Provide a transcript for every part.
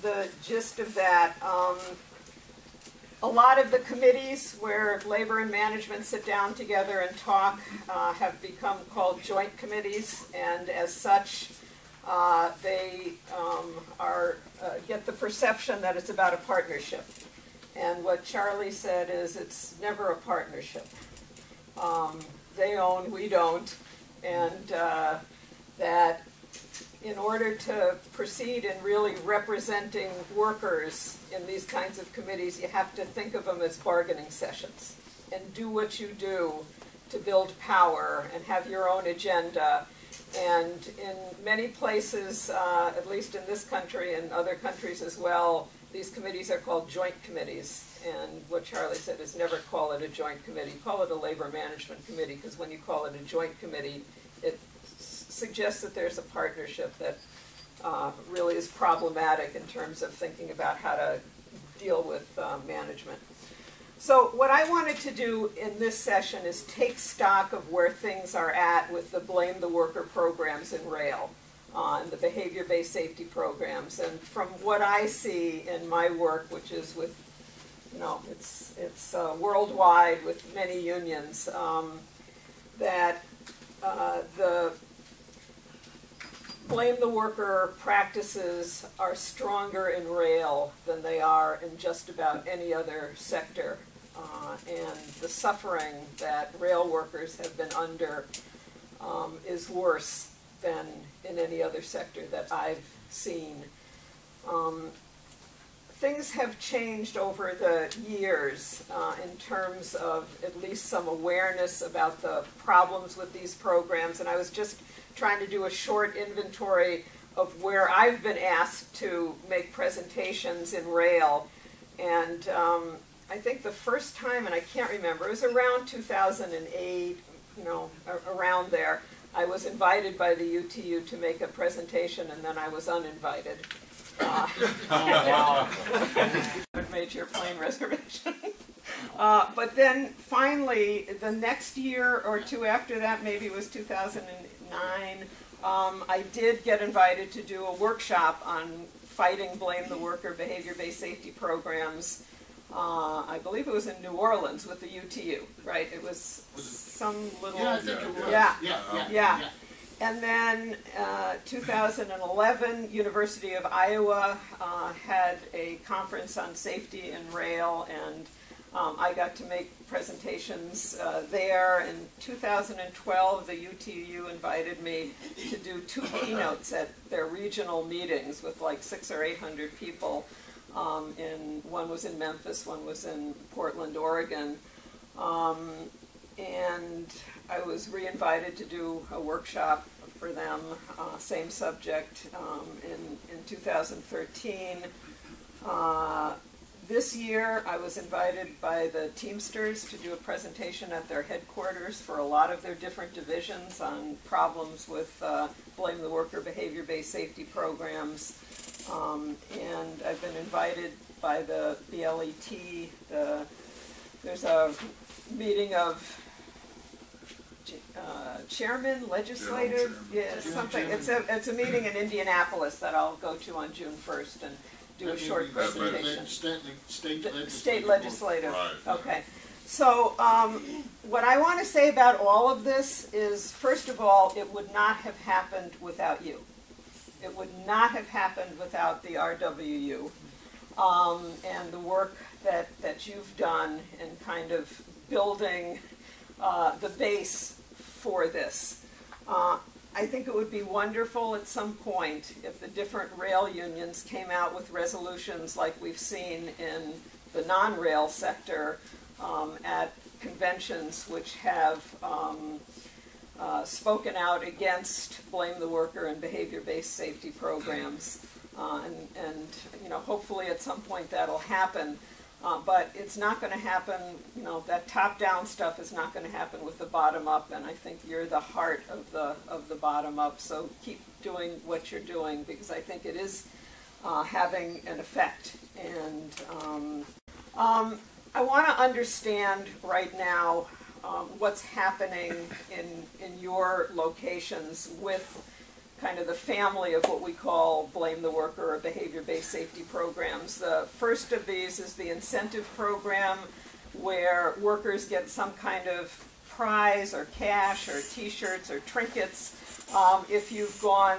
the gist of that. A lot of the committees where labor and management sit down together and talk have become called joint committees, and as such, they get the perception that it's about a partnership. And what Charlie said is it's never a partnership. They own, we don't, and that in order to proceed in really representing workers in these kinds of committees, you have to think of them as bargaining sessions and do what you do to build power and have your own agenda. And in many places, at least in this country and other countries as well, these committees are called joint committees. And what Charlie said is never call it a joint committee. Call it a labor management committee, because when you call it a joint committee, it suggests that there's a partnership that really is problematic in terms of thinking about how to deal with management. So what I wanted to do in this session is take stock of where things are at with the Blame the Worker programs in rail and the behavior-based safety programs. And from what I see in my work, which is with, it's worldwide with many unions, that the Blame the Worker practices are stronger in rail than they are in just about any other sector. And the suffering that rail workers have been under is worse than in any other sector that I've seen. Things have changed over the years in terms of at least some awareness about the problems with these programs, and I was just trying to do a short inventory of where I've been asked to make presentations in rail. And I think the first time, and I can't remember, it was around 2008, around there, I was invited by the UTU to make a presentation, and then I was uninvited. Made your plane reservation. But then finally, the next year or two after that, maybe it was 2009, I did get invited to do a workshop on fighting Blame the Worker behavior-based safety programs. I believe it was in New Orleans with the UTU, right? It was some little... Yeah, I think it was. Yeah. And then 2011, University of Iowa had a conference on safety in rail, and I got to make presentations there. In 2012, the UTU invited me to do 2 keynotes at their regional meetings with like 600 or 800 people. One was in Memphis, one was in Portland, Oregon. And I was re-invited to do a workshop for them, same subject, in 2013. This year, I was invited by the Teamsters to do a presentation at their headquarters for a lot of their different divisions on problems with Blame the Worker behavior-based safety programs. And I've been invited by the BLET. There's a meeting of chairman, legislative, something. It's a meeting in Indianapolis that I'll go to on June 1st and do a short presentation. State legislative. Right. Okay. So what I want to say about all of this is, first of all, it would not have happened without you. It would not have happened without the RWU and the work that you've done in kind of building the base for this. I think it would be wonderful at some point if the different rail unions came out with resolutions like we've seen in the non-rail sector at conventions which have spoken out against Blame the Worker and behavior-based safety programs. And hopefully at some point that'll happen. But it's not going to happen, that top-down stuff is not going to happen with the bottom-up, and I think you're the heart of the bottom-up, so keep doing what you're doing, because I think it is having an effect. And I want to understand right now what's happening in your locations with kind of the family of what we call blame the worker or behavior-based safety programs. The first of these is the incentive program, where workers get some kind of prize or cash or t-shirts or trinkets if you've gone,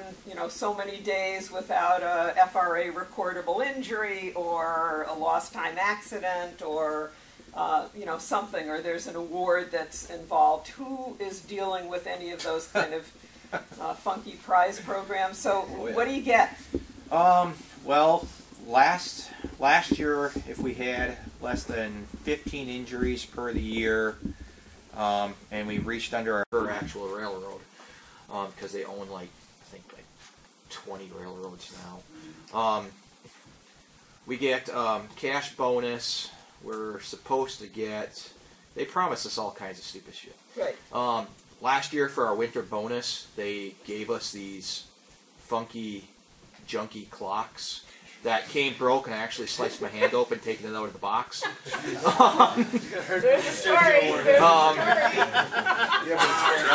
so many days without a FRA recordable injury or a lost time accident or something, or there's an award that's involved. Who is dealing with any of those kind of funky prize programs? So what do you get? Well, last year, if we had less than 15 injuries per the year, and we reached under our actual railroad, because they own I think 20 railroads now. We get cash bonus. We're supposed to get. They promised us all kinds of stupid shit. Right. Last year for our winter bonus, they gave us these funky, junky clocks that came broke, and I actually sliced my hand open, taking it out of the box. There's a story.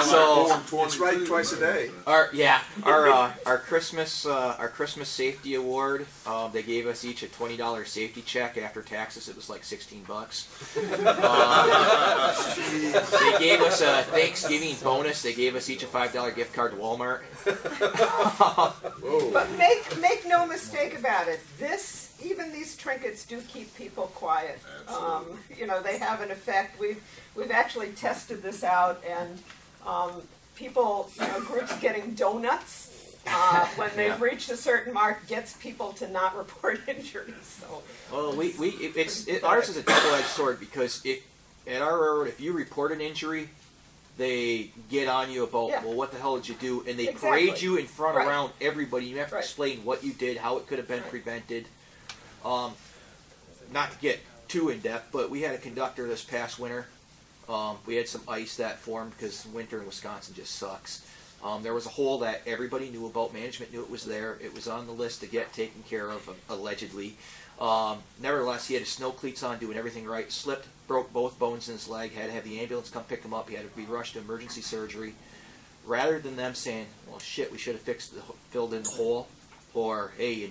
So it's right twice a day. Our Christmas safety award. They gave us each a $20 safety check. After taxes, it was like $16. They gave us a Thanksgiving bonus. They gave us each a $5 gift card to Walmart. But make no mistake about it. Even these trinkets do keep people quiet. They have an effect. We've actually tested this out, and people, groups getting donuts when they've reached a certain mark gets people to not report injuries. So. Well, ours is a double-edged sword, because at our railroad, if you report an injury, they get on you about, well, what the hell did you do? And they parade you in front around everybody. You have to explain what you did, how it could have been prevented. Not to get too in-depth, but we had a conductor this past winter. We had some ice that formed because winter in Wisconsin just sucks. There was a hole that everybody knew about. Management knew it was there. It was on the list to get taken care of, allegedly. Nevertheless, he had his snow cleats on, doing everything right. Slipped, broke both bones in his leg, had to have the ambulance come pick him up. He had to be rushed to emergency surgery. Rather than them saying, well, shit, we should have filled in the hole, or, hey,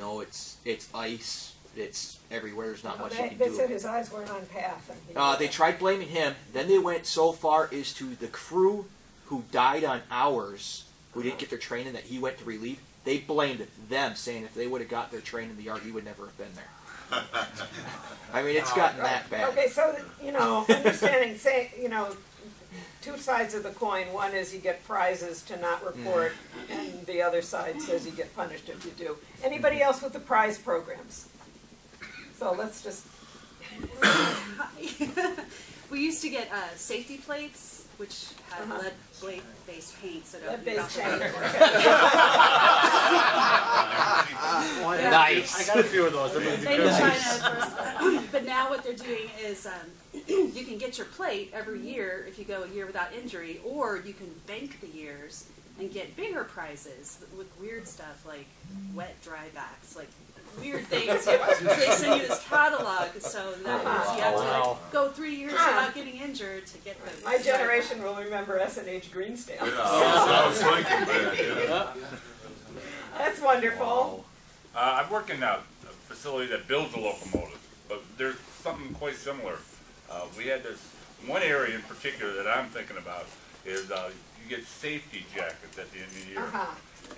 it's ice, it's everywhere, there's not much you can do. They said his eyes weren't on path. They tried blaming him. Then they went so far as to the crew who died on hours, who didn't get their training that he went to relieve. They blamed them, saying if they would have got their training in the yard, he would never have been there. I mean, it's gotten that bad. Okay, so, understanding, two sides of the coin. One is you get prizes to not report, and the other side says you get punished if you do. Anybody else with the prize programs? So let's just... We used to get safety plates, which had lead blade-based paint, so don't lead-based paint. Nice. I got a few of those. Made in China, but now what they're doing is you can get your plate every year if you go a year without injury, or you can bank the years and get bigger prizes with weird stuff like wet dry backs, like weird things. So they send you this catalog, so that means you have to go 3 years without getting injured to get the. My generation will remember S&H green stamp. Yeah, I was thinking that. Yeah. That's wonderful. I work in a facility that builds a locomotive, but there's something quite similar. We had this one area in particular that I'm thinking about is you get safety jackets at the end of the year.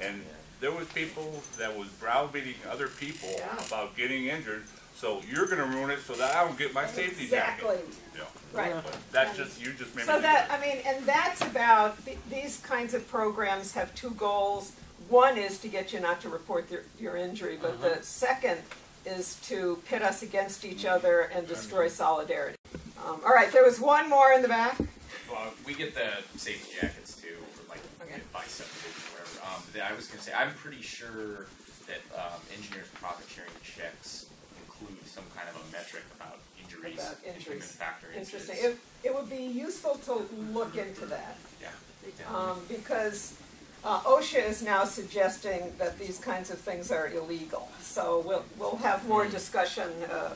And there was people that was browbeating other people about getting injured, so you're going to ruin it so that I don't get my safety jacket. Yeah. Right. But that's just, you just made me. So that, and that's about, these kinds of programs have two goals. One is to get you not to report your injury, but the second is to pit us against each other and destroy solidarity. All right, there was one more in the back. Well, we get the safety jackets too, for like by subdivision or whatever. I was going to say, I'm pretty sure that engineers' profit sharing checks include some kind of a metric about injuries. Interesting. It would be useful to look into that. Yeah. Because OSHA is now suggesting that these kinds of things are illegal. So we'll have more discussion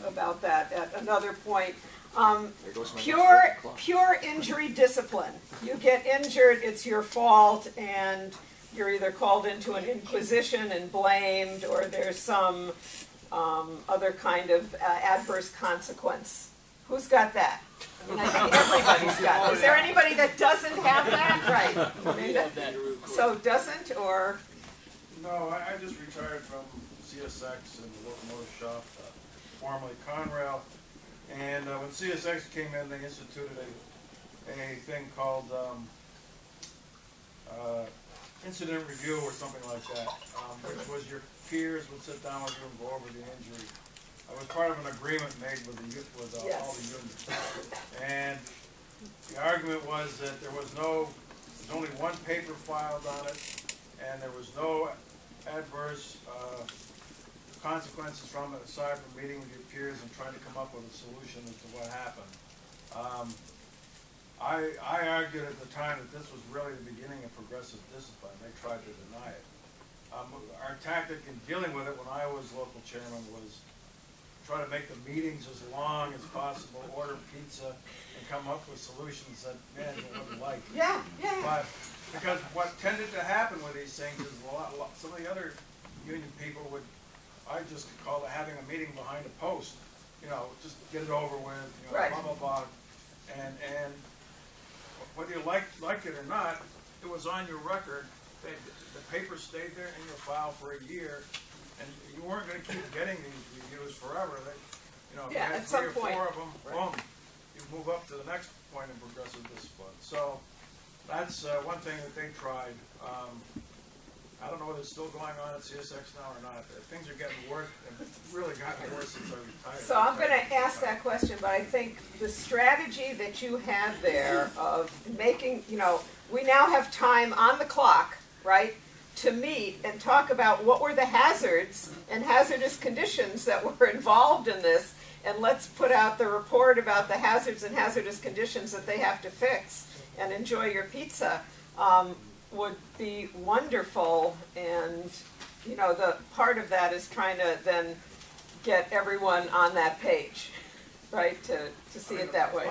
about that at another point. Pure injury discipline. You get injured, it's your fault, and you're either called into an inquisition and blamed, or there's some other kind of adverse consequence. Who's got that? I mean, I think everybody's got it. Is there anybody that doesn't have that? Right. So doesn't, or? No, I just retired from CSX and the locomotive shop, formerly Conrail. And when CSX came in, they instituted a thing called incident review or something like that, which was your peers would sit down with you and go over the injury. I was part of an agreement made with Yes. all the unions. And the argument was that there's only one paper filed on it, and there was no adverse consequences from it aside from meeting with your peers and trying to come up with a solution as to what happened. I argued at the time that this was really the beginning of progressive discipline. They tried to deny it. Our tactic in dealing with it when I was local chairman was try to make the meetings as long as possible, order pizza, and come up with solutions that management wouldn't like. Yeah, yeah. But because what tended to happen with these things is some of the other union people would, I just call it having a meeting behind a post. You know, just get it over with, you know, Right. blah, blah, blah. And whether you liked it or not, it was on your record. The paper stayed there in your file for a year, and you weren't going to keep getting these reviews forever. You know, if you Yeah, had at some 3 or point. 4 of them, Right. boom, you move up to the next point in progressive discipline. So that's one thing that they tried. I don't know whether it's still going on at CSX now or not. Things are getting worse, and really gotten worse since I retired. So I'm going to ask that question, but I think the strategy that you had there of making, you know, we now have time on the clock, right, to meet and talk about what were the hazards and hazardous conditions that were involved in this, and let's put out the report about the hazards and hazardous conditions that they have to fix, and enjoy your pizza. Would be wonderful, and you know, the part of that is trying to then get everyone on that page, right, to see it that way.